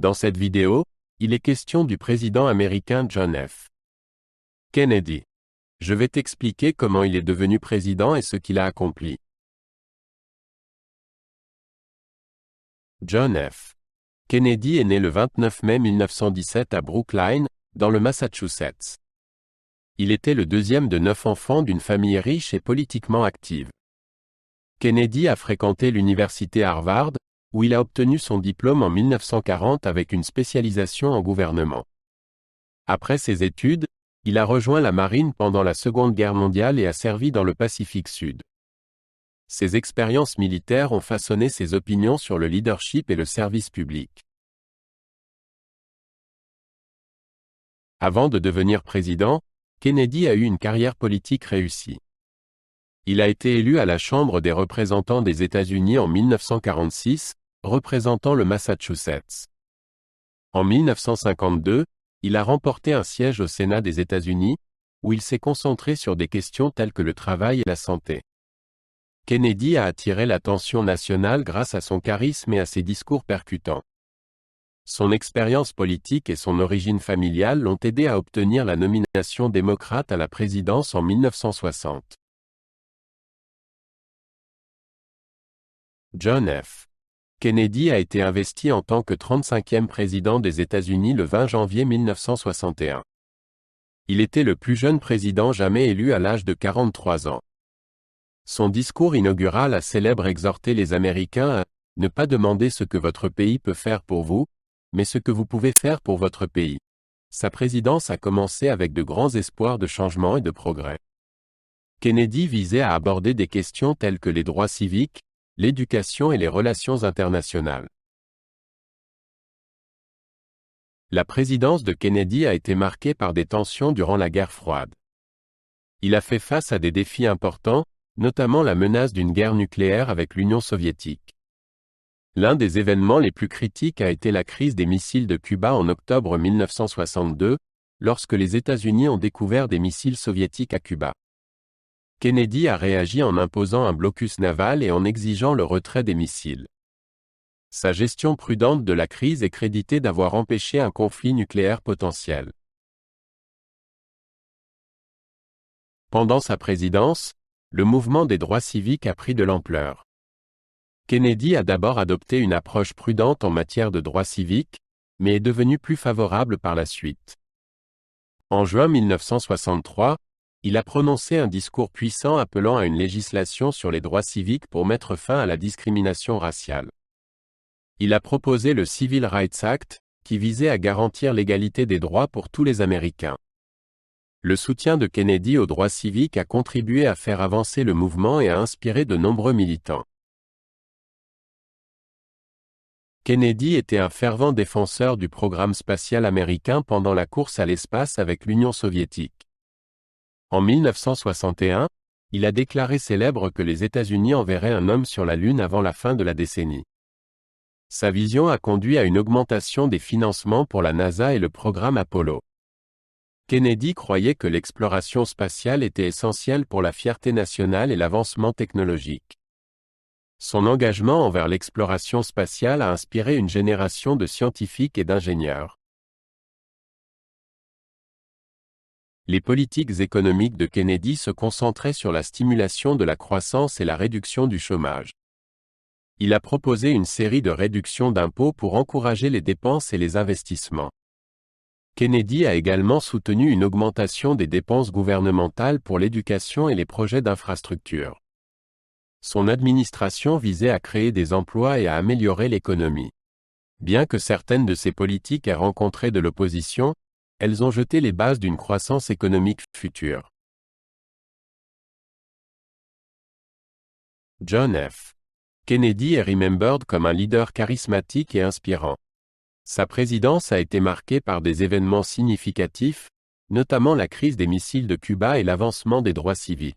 Dans cette vidéo, il est question du président américain John F. Kennedy. Je vais t'expliquer comment il est devenu président et ce qu'il a accompli. John F. Kennedy est né le 29 mai 1917 à Brookline, dans le Massachusetts. Il était le deuxième de 9 enfants d'une famille riche et politiquement active. Kennedy a fréquenté l'université Harvard, où il a obtenu son diplôme en 1940 avec une spécialisation en gouvernement. Après ses études, il a rejoint la marine pendant la Seconde Guerre mondiale et a servi dans le Pacifique Sud. Ses expériences militaires ont façonné ses opinions sur le leadership et le service public. Avant de devenir président, Kennedy a eu une carrière politique réussie. Il a été élu à la Chambre des représentants des États-Unis en 1946, représentant le Massachusetts. En 1952, il a remporté un siège au Sénat des États-Unis, où il s'est concentré sur des questions telles que le travail et la santé. Kennedy a attiré l'attention nationale grâce à son charisme et à ses discours percutants. Son expérience politique et son origine familiale l'ont aidé à obtenir la nomination démocrate à la présidence en 1960. John F. Kennedy a été investi en tant que 35e président des États-Unis le 20 janvier 1961. Il était le plus jeune président jamais élu à l'âge de 43 ans. Son discours inaugural a célèbre exhorté les Américains à « ne pas demander ce que votre pays peut faire pour vous, mais ce que vous pouvez faire pour votre pays ». Sa présidence a commencé avec de grands espoirs de changement et de progrès. Kennedy visait à aborder des questions telles que les droits civiques, l'éducation et les relations internationales. La présidence de Kennedy a été marquée par des tensions durant la guerre froide. Il a fait face à des défis importants, notamment la menace d'une guerre nucléaire avec l'Union soviétique. L'un des événements les plus critiques a été la crise des missiles de Cuba en octobre 1962, lorsque les États-Unis ont découvert des missiles soviétiques à Cuba. Kennedy a réagi en imposant un blocus naval et en exigeant le retrait des missiles. Sa gestion prudente de la crise est créditée d'avoir empêché un conflit nucléaire potentiel. Pendant sa présidence, le mouvement des droits civiques a pris de l'ampleur. Kennedy a d'abord adopté une approche prudente en matière de droits civiques, mais est devenu plus favorable par la suite. En juin 1963, il a prononcé un discours puissant appelant à une législation sur les droits civiques pour mettre fin à la discrimination raciale. Il a proposé le Civil Rights Act, qui visait à garantir l'égalité des droits pour tous les Américains. Le soutien de Kennedy aux droits civiques a contribué à faire avancer le mouvement et a inspiré de nombreux militants. Kennedy était un fervent défenseur du programme spatial américain pendant la course à l'espace avec l'Union soviétique. En 1961, il a déclaré célèbre que les États-Unis enverraient un homme sur la Lune avant la fin de la décennie. Sa vision a conduit à une augmentation des financements pour la NASA et le programme Apollo. Kennedy croyait que l'exploration spatiale était essentielle pour la fierté nationale et l'avancement technologique. Son engagement envers l'exploration spatiale a inspiré une génération de scientifiques et d'ingénieurs. Les politiques économiques de Kennedy se concentraient sur la stimulation de la croissance et la réduction du chômage. Il a proposé une série de réductions d'impôts pour encourager les dépenses et les investissements. Kennedy a également soutenu une augmentation des dépenses gouvernementales pour l'éducation et les projets d'infrastructure. Son administration visait à créer des emplois et à améliorer l'économie. Bien que certaines de ses politiques aient rencontré de l'opposition, elles ont jeté les bases d'une croissance économique future. John F. Kennedy est remembered comme un leader charismatique et inspirant. Sa présidence a été marquée par des événements significatifs, notamment la crise des missiles de Cuba et l'avancement des droits civiques.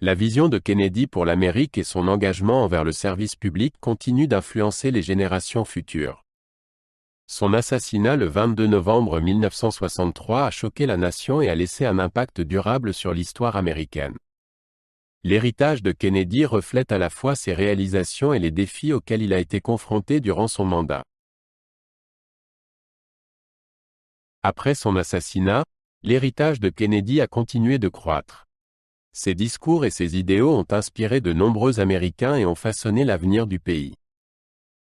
La vision de Kennedy pour l'Amérique et son engagement envers le service public continuent d'influencer les générations futures. Son assassinat le 22 novembre 1963 a choqué la nation et a laissé un impact durable sur l'histoire américaine. L'héritage de Kennedy reflète à la fois ses réalisations et les défis auxquels il a été confronté durant son mandat. Après son assassinat, l'héritage de Kennedy a continué de croître. Ses discours et ses idéaux ont inspiré de nombreux Américains et ont façonné l'avenir du pays.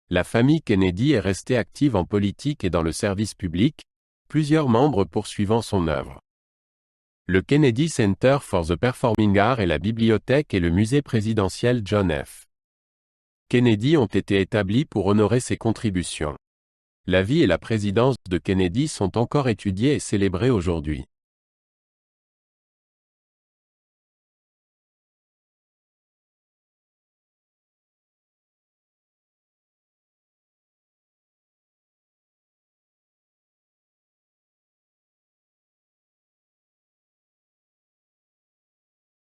La famille Kennedy est restée active en politique et dans le service public, plusieurs membres poursuivant son œuvre. Le Kennedy Center for the Performing Arts est la bibliothèque et le musée présidentiel John F. Kennedy ont été établis pour honorer ses contributions. La vie et la présidence de Kennedy sont encore étudiées et célébrées aujourd'hui.